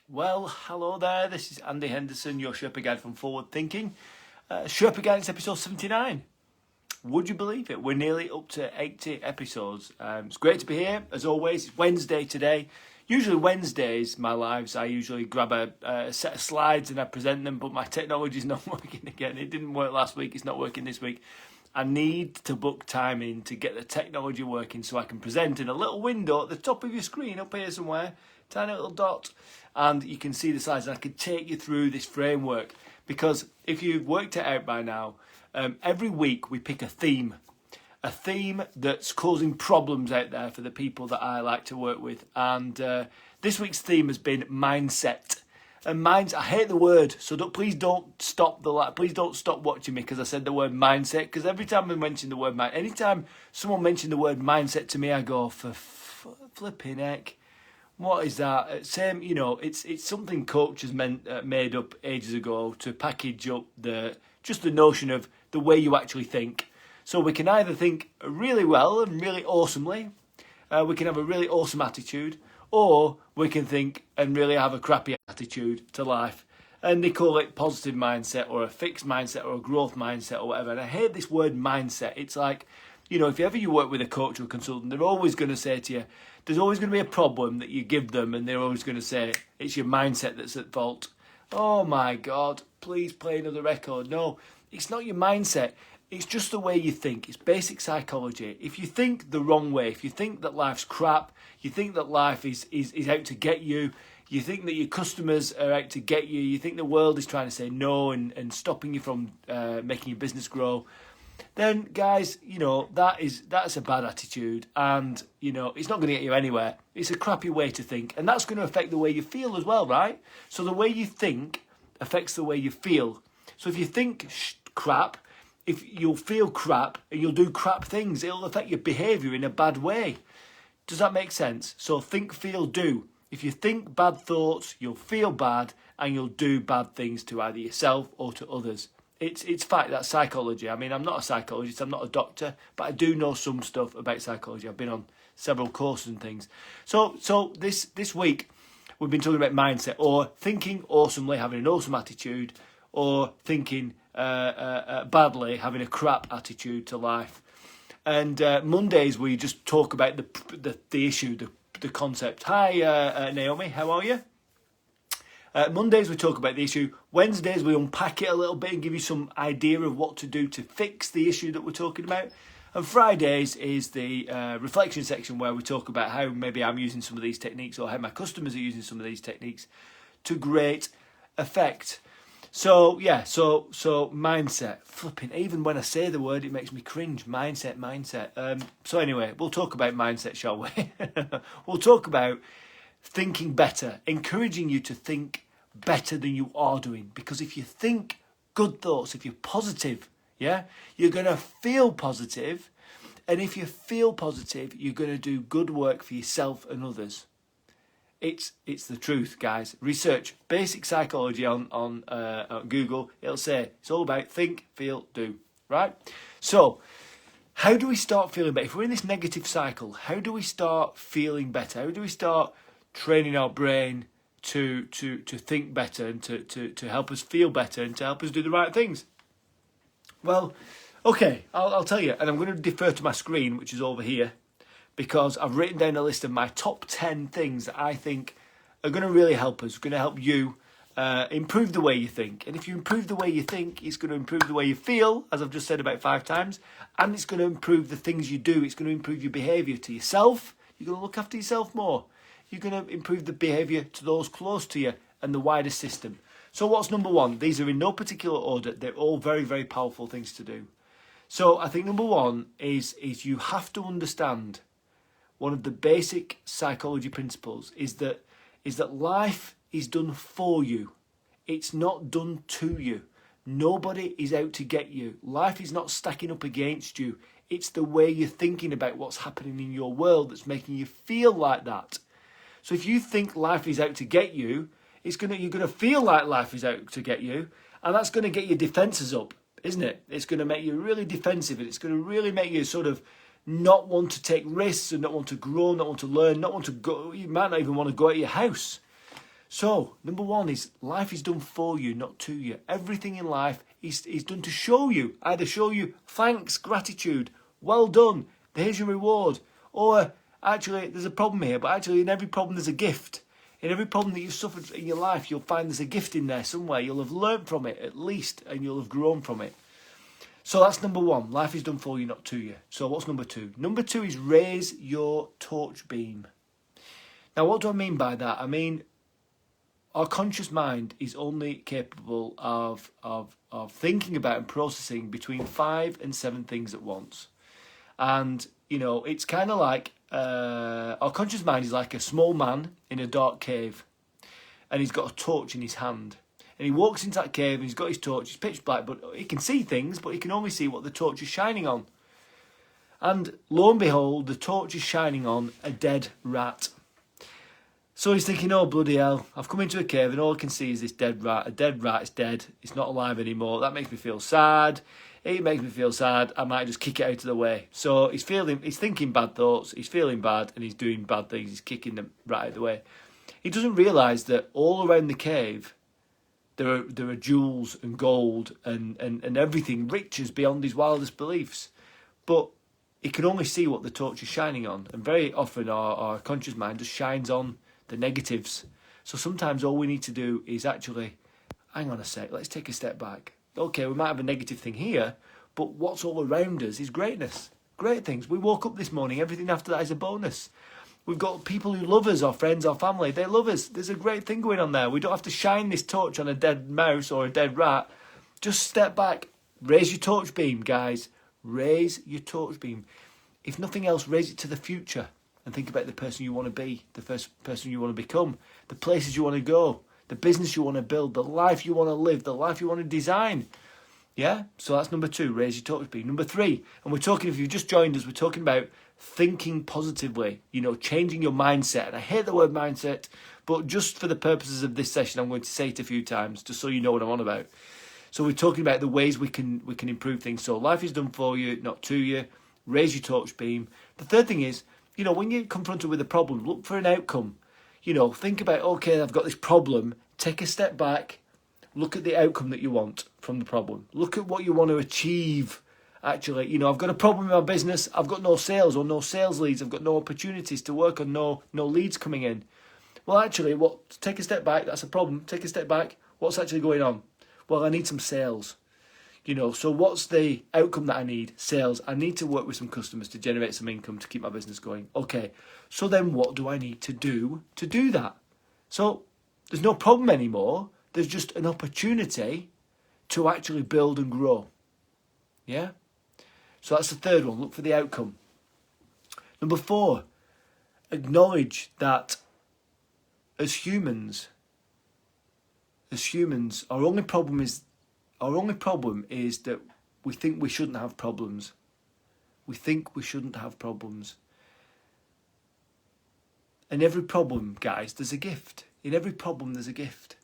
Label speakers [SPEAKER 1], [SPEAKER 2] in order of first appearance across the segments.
[SPEAKER 1] Well, hello there. This is Andy Henderson, your Sherpa guide from Forward Thinking. Sherpa Guidance episode 79. Would you believe it? We're nearly up to 80 episodes. It's great to be here. As always, it's Wednesday today. Usually Wednesdays, my lives, I usually grab a set of slides and I present them, but my technology's not working again. It didn't work last week. It's not working this week. I need to book time in to get the technology working so I can present in a little window at the top of your screen up here somewhere, tiny little dot, and you can see the slides and I can take you through this framework. Because if you've worked it out by now, every week we pick a theme that's causing problems out there for the people that I like to work with. And this week's theme has been mindset. And I hate the word, so please don't stop watching me because I said the word mindset. Because every time I mention the word anytime someone mentions the word mindset to me, I go, for flipping heck, what is that? Same, it's something coaches made up ages ago to package up the notion of the way you actually think. So we can either think really well and really awesomely, we can have a really awesome attitude, or we can think and really have a crappy attitude to life. And they call it positive mindset or a fixed mindset or a growth mindset or whatever. And I hate this word mindset. It's like, if you work with a coach or a consultant, they're always going to say to you, there's always going to be a problem that you give them and they're always going to say, it's your mindset that's at fault. Oh my God, please play another record. No, it's not your mindset. It's just the way you think. It's basic psychology. If you think the wrong way, if you think that life's crap, you think that life is out to get you, you think that your customers are out to get you, you think the world is trying to say no and stopping you from making your business grow, then guys, that's a bad attitude and, it's not going to get you anywhere. It's a crappy way to think and that's going to affect the way you feel as well, right? So the way you think affects the way you feel. So if you think crap, if you'll feel crap and you'll do crap things, it'll affect your behaviour in a bad way. Does that make sense? So think, feel, do. If you think bad thoughts, you'll feel bad and you'll do bad things to either yourself or to others. It's fact, that's psychology. I mean, I'm not a psychologist, I'm not a doctor, but I do know some stuff about psychology. I've been on several courses and things. So this week, we've been talking about mindset or thinking awesomely, having an awesome attitude, or thinking badly, having a crap attitude to life. And Mondays we just talk about the issue, the concept. Hi Naomi, how are you? Mondays we talk about the issue. Wednesdays we unpack it a little bit and give you some idea of what to do to fix the issue that we're talking about. And Fridays is the reflection section where we talk about how maybe I'm using some of these techniques or how my customers are using some of these techniques to great effect. So mindset, flipping, even when I say the word, it makes me cringe. Mindset. So anyway, we'll talk about mindset, shall we? We'll talk about thinking better, encouraging you to think better than you are doing. Because if you think good thoughts, if you're positive, you're going to feel positive. And if you feel positive, you're going to do good work for yourself and others. It's the truth, guys. Research basic psychology on Google. It'll say it's all about think, feel, do. Right? So, how do we start feeling better? If we're in this negative cycle, how do we start feeling better? How do we start training our brain to think better and to help us feel better and to help us do the right things? Well, okay, I'll tell you, and I'm going to defer to my screen, which is over here, because I've written down a list of my top 10 things that I think are going to really help us, going to help you improve the way you think. And if you improve the way you think, it's going to improve the way you feel, as I've just said about 5 times, and it's going to improve the things you do. It's going to improve your behaviour to yourself. You're going to look after yourself more. You're going to improve the behaviour to those close to you and the wider system. So what's number 1? These are in no particular order. They're all very, very powerful things to do. So I think number 1 is you have to understand one of the basic psychology principles is that life is done for you. It's not done to you. Nobody is out to get you. Life is not stacking up against you. It's the way you're thinking about what's happening in your world that's making you feel like that. So if you think life is out to get you, you're going to feel like life is out to get you, and that's going to get your defences up, isn't it? It's going to make you really defensive, and it's going to really make you sort of not want to take risks and not want to grow, not want to learn, not want to go. You might not even want to go out of your house. So, number one is life is done for you, not to you. Everything in life is done to show you. Either show you thanks, gratitude, well done, here's your reward. Or actually, there's a problem here, but actually in every problem there's a gift. In every problem that you've suffered in your life, you'll find there's a gift in there somewhere. You'll have learnt from it at least, and you'll have grown from it. So that's number one. Life is done for you, not to you. So what's number two? Number two is raise your torch beam. Now, what do I mean by that? I mean, our conscious mind is only capable of thinking about and processing between 5 and 7 things at once. And, you know, it's kind of like, our conscious mind is like a small man in a dark cave. And he's got a torch in his hand. And he walks into that cave and he's got his torch. It's pitch black, but he can see things, but he can only see what the torch is shining on. And lo and behold, the torch is shining on a dead rat. So he's thinking, oh, bloody hell, I've come into a cave and all I can see is this dead rat. A dead rat is dead. It's not alive anymore. That makes me feel sad. It makes me feel sad. I might just kick it out of the way. So he's thinking bad thoughts. He's feeling bad and he's doing bad things. He's kicking the rat out of the way. He doesn't realise that all around the cave, there are jewels and gold and everything, riches beyond his wildest beliefs. But he can only see what the torch is shining on. And very often our conscious mind just shines on the negatives. So sometimes all we need to do is actually, hang on a sec, let's take a step back. Okay, we might have a negative thing here, but what's all around us is greatness. Great things. We woke up this morning, everything after that is a bonus. We've got people who love us, our friends, our family. They love us. There's a great thing going on there. We don't have to shine this torch on a dead mouse or a dead rat. Just step back. Raise your torch beam, guys. Raise your torch beam. If nothing else, raise it to the future and think about the person you want to be, the first person you want to become, the places you want to go, the business you want to build, the life you want to live, the life you want to design. Yeah? So that's number two, raise your torch beam. Number three, and we're talking, if you've just joined us, we're talking about thinking positively, you know, changing your mindset. And I hate the word mindset, but just for the purposes of this session, I'm going to say it a few times, just so you know what I'm on about. So we're talking about the ways we can improve things. So life is done for you, not to you. Raise your torch beam. The third thing is, you know, when you're confronted with a problem, look for an outcome. You know, think about, okay, I've got this problem. Take a step back. Look at the outcome that you want from the problem. Look at what you want to achieve. Actually, you know, I've got a problem in my business. I've got no sales or no sales leads. I've got no opportunities to work on, no leads coming in. Well, actually, take a step back. That's a problem. Take a step back. What's actually going on? Well, I need some sales. You know, so what's the outcome that I need? Sales. I need to work with some customers to generate some income to keep my business going. Okay, so then what do I need to do that? So there's no problem anymore. There's just an opportunity to actually build and grow. Yeah? So that's the third one. Look for the outcome. Number 4, acknowledge that as humans, our only problem is that we think we shouldn't have problems. We think we shouldn't have problems. In every problem, guys, there's a gift. In every problem, there's a gift.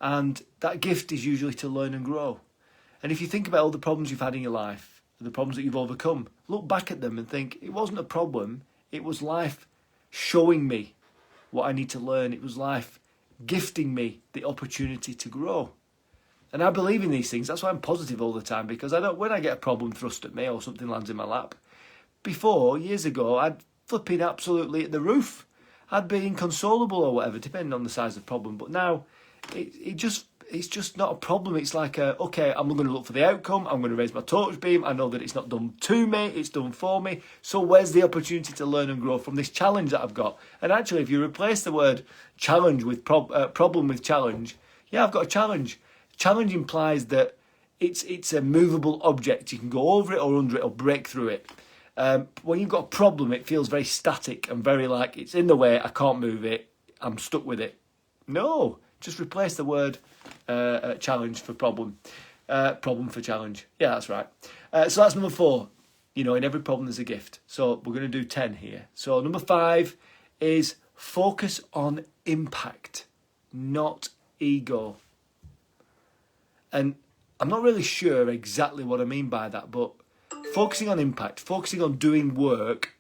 [SPEAKER 1] And that gift is usually to learn and grow. And if you think about all the problems you've had in your life, the problems that you've overcome, look back at them and think, it wasn't a problem. It was life showing me what I need to learn. It was life gifting me the opportunity to grow. And I believe in these things. That's why I'm positive all the time, because when I get a problem thrust at me or something lands in my lap, before, years ago, I'd flipping absolutely at the roof. I'd be inconsolable or whatever, depending on the size of the problem. But now, it's just not a problem. It's like, okay, I'm going to look for the outcome. I'm going to raise my torch beam. I know that it's not done to me. It's done for me. So where's the opportunity to learn and grow from this challenge that I've got? And actually, if you replace the word challenge with problem with challenge, yeah, I've got a challenge. Challenge implies that it's a movable object. You can go over it or under it or break through it. When you've got a problem, it feels very static and very like it's in the way. I can't move it. I'm stuck with it. No, just replace the word challenge for problem. Problem for challenge. Yeah, that's right. So that's number 4. You know, in every problem there's a gift. So we're going to do 10 here. So number 5 is focus on impact, not ego. And I'm not really sure exactly what I mean by that, but focusing on impact, focusing on doing work,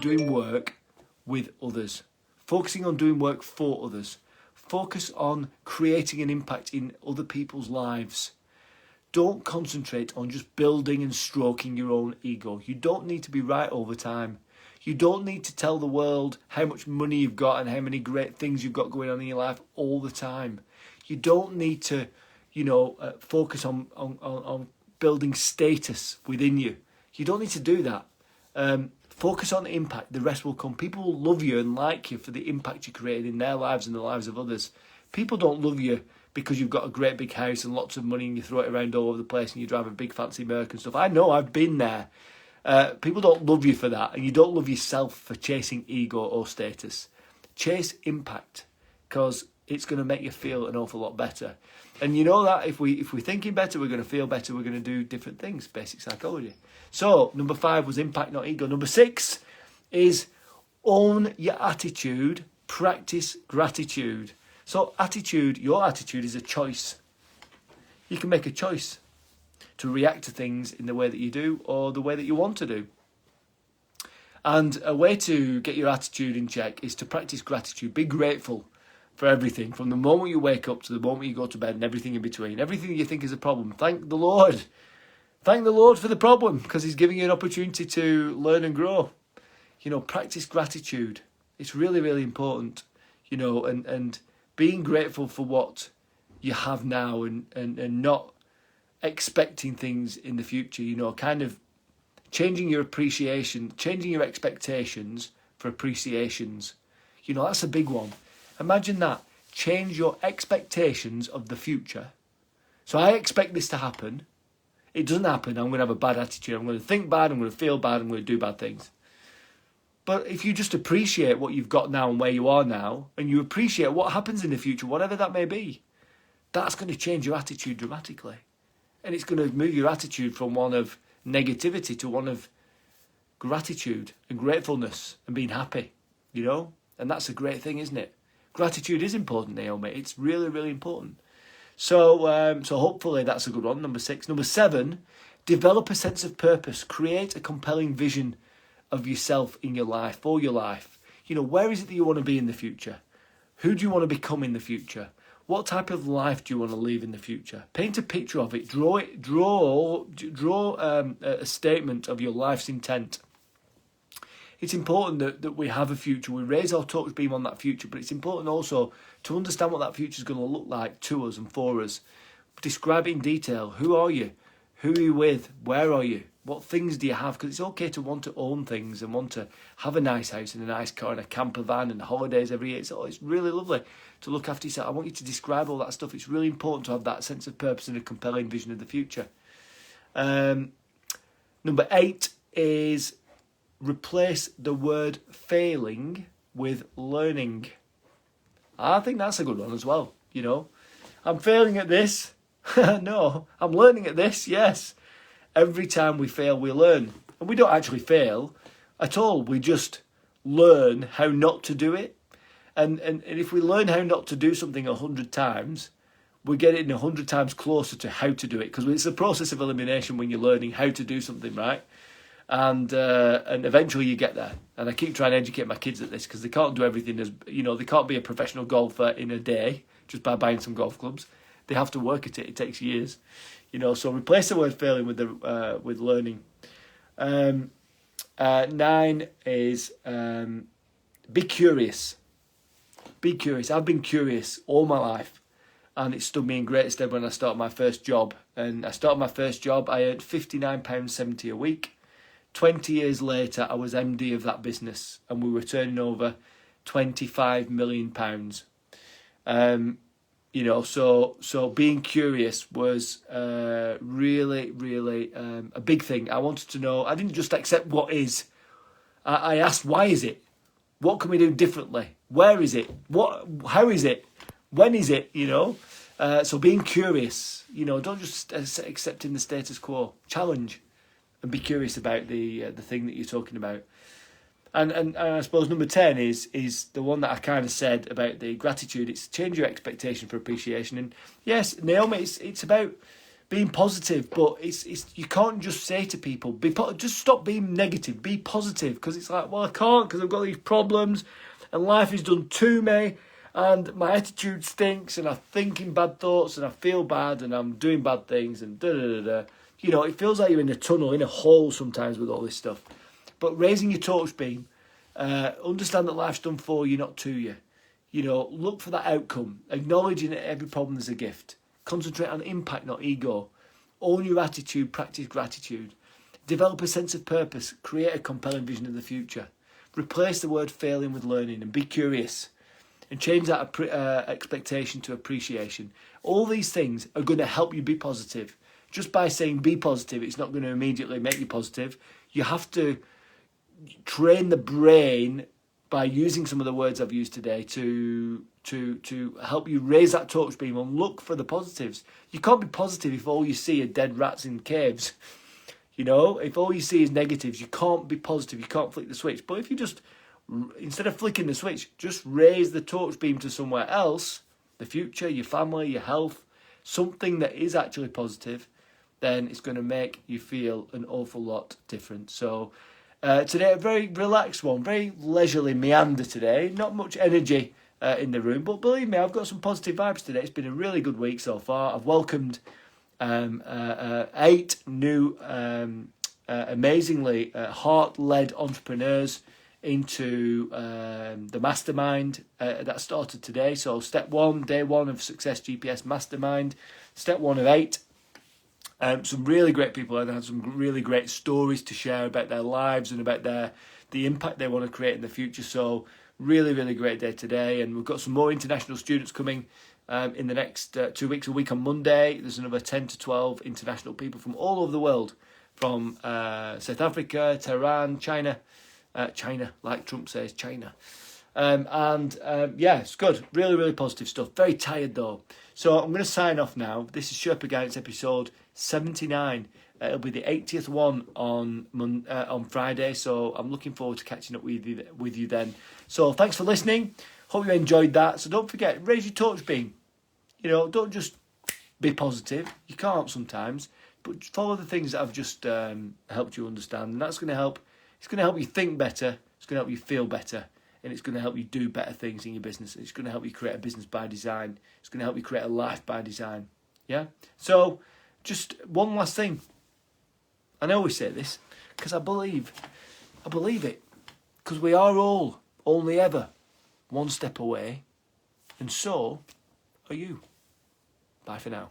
[SPEAKER 1] doing work with others, focusing on doing work for others. Focus on creating an impact in other people's lives. Don't concentrate on just building and stroking your own ego. You don't need to be right all the time. You don't need to tell the world how much money you've got and how many great things you've got going on in your life all the time. You don't need to, focus on building status within you. You don't need to do that. Focus on impact. The rest will come. People will love you and like you for the impact you created in their lives and the lives of others. People don't love you because you've got a great big house and lots of money and you throw it around all over the place and you drive a big fancy Merc and stuff. I know, I've been there. People don't love you for that, and you don't love yourself for chasing ego or status. Chase impact, because it's going to make you feel an awful lot better. And you know that if we're thinking better, we're going to feel better, we're going to do different things, basic psychology. So, number 5 was impact, not ego. Number 6 is own your attitude, practice gratitude. So attitude, your attitude is a choice. You can make a choice to react to things in the way that you do or the way that you want to do. And a way to get your attitude in check is to practice gratitude. Be grateful for everything, from the moment you wake up to the moment you go to bed and everything in between. Everything you think is a problem, thank the Lord. Thank the Lord for the problem, because he's giving you an opportunity to learn and grow. Practice gratitude. It's really, really important, and being grateful for what you have now and not expecting things in the future, kind of changing your appreciation, changing your expectations for appreciations. That's a big one. Imagine that. Change your expectations of the future. So I expect this to happen. It doesn't happen. I'm going to have a bad attitude. I'm going to think bad. I'm going to feel bad. I'm going to do bad things. But if you just appreciate what you've got now and where you are now, and you appreciate what happens in the future, whatever that may be, that's going to change your attitude dramatically. And it's going to move your attitude from one of negativity to one of gratitude and gratefulness and being happy, And that's a great thing, isn't it? Gratitude is important, Naomi. It's really, really important. So hopefully that's a good one, number 6. Number 7, develop a sense of purpose. Create a compelling vision of yourself in your life, for your life. Where is it that you want to be in the future? Who do you want to become in the future? What type of life do you want to live in the future? Paint a picture of it. Draw a statement of your life's intent. It's important that we have a future. We raise our touch beam on that future, but it's important also to understand what that future is going to look like to us and for us. Describe it in detail. Who are you? Who are you with? Where are you? What things do you have? Because it's okay to want to own things and want to have a nice house and a nice car and a camper van and holidays every year. It's really lovely to look after yourself. I want you to describe all that stuff. It's really important to have that sense of purpose and a compelling vision of the future. Number 8 is replace the word failing with learning. I think that's a good one as well. I'm failing at this. No, I'm learning at this. Yes. Every time we fail, we learn. And we don't actually fail at all. We just learn how not to do it. And if we learn how not to do something 100 times, we get it 100 times closer to how to do it. Because it's a process of elimination when you're learning how to do something, right? And eventually you get there. And I keep trying to educate my kids at this, because they can't do everything they can't be a professional golfer in a day just by buying some golf clubs. They have to work at it. It takes years. So replace the word failing with learning. 9 is be curious. Be curious. I've been curious all my life, and it stood me in great stead when I started my first job. And I started my first job, I earned £59.70 a week. 20 years later, I was MD of that business, and we were turning over £25 million. So being curious was really, really a big thing. I wanted to know. I didn't just accept what is. I asked, why is it? What can we do differently? Where is it? How is it? When is it? So being curious. Don't just accepting the status quo. Challenge and be curious about the thing that you're talking about. And I suppose number 10 is the one that I kind of said about the gratitude. It's change your expectation for appreciation. And yes, Naomi, it's about being positive, but it's you can't just say to people, just stop being negative, be positive, because it's like, well, I can't because I've got these problems and life is done to me, and my attitude stinks, and I'm thinking bad thoughts, and I feel bad, and I'm doing bad things, and da-da-da-da. You know, it feels like you're in a tunnel, in a hole sometimes with all this stuff. But raising your torch beam, understand that life's done for you, not to you. You know, look for that outcome, acknowledging that every problem is a gift. Concentrate on impact, not ego. Own your attitude, practice gratitude. Develop a sense of purpose, create a compelling vision of the future. Replace the word failing with learning, and be curious. And change that expectation to appreciation. All these things are going to help you be positive. Just by saying be positive, it's not going to immediately make you positive. You have to train the brain by using some of the words I've used today to help you raise that torch beam and look for the positives. You can't be positive if all you see are dead rats in caves. You know, if all you see is negatives, you can't be positive. You can't flick the switch. But if you just, instead of flicking the switch, just raise the torch beam to somewhere else, the future, your family, your health, something that is actually positive, then it's going to make you feel an awful lot different. So today, a very relaxed one, very leisurely meander today. Not much energy in the room, but believe me, I've got some positive vibes today. It's been a really good week so far. I've welcomed 8 new, amazingly heart-led entrepreneurs into the mastermind that started today. So step 1, day 1 of Success GPS Mastermind, step 1 of 8. Some really great people and had some really great stories to share about their lives and about the impact they want to create in the future. So really, really great day today. And we've got some more international students coming in the next 2 weeks. A week on Monday, there's another 10 to 12 international people from all over the world, from South Africa, Tehran, China, like Trump says, China. Yeah, it's good. Really, really positive stuff. Very tired though. So I'm going to sign off now. This is Sherpa Guidance episode 79. It'll be the 80th one on Friday. So I'm looking forward to catching up with you then. So thanks for listening. Hope you enjoyed that. So don't forget, raise your torch beam. You know, don't just be positive. You can't sometimes, but follow the things that I've just helped you understand, and that's going to help. It's going to help you think better. It's going to help you feel better. And it's going to help you do better things in your business. It's going to help you create a business by design. It's going to help you create a life by design. Yeah? So, just one last thing. I know we say this because I believe it. Because we are all only ever one step away. And so are you. Bye for now.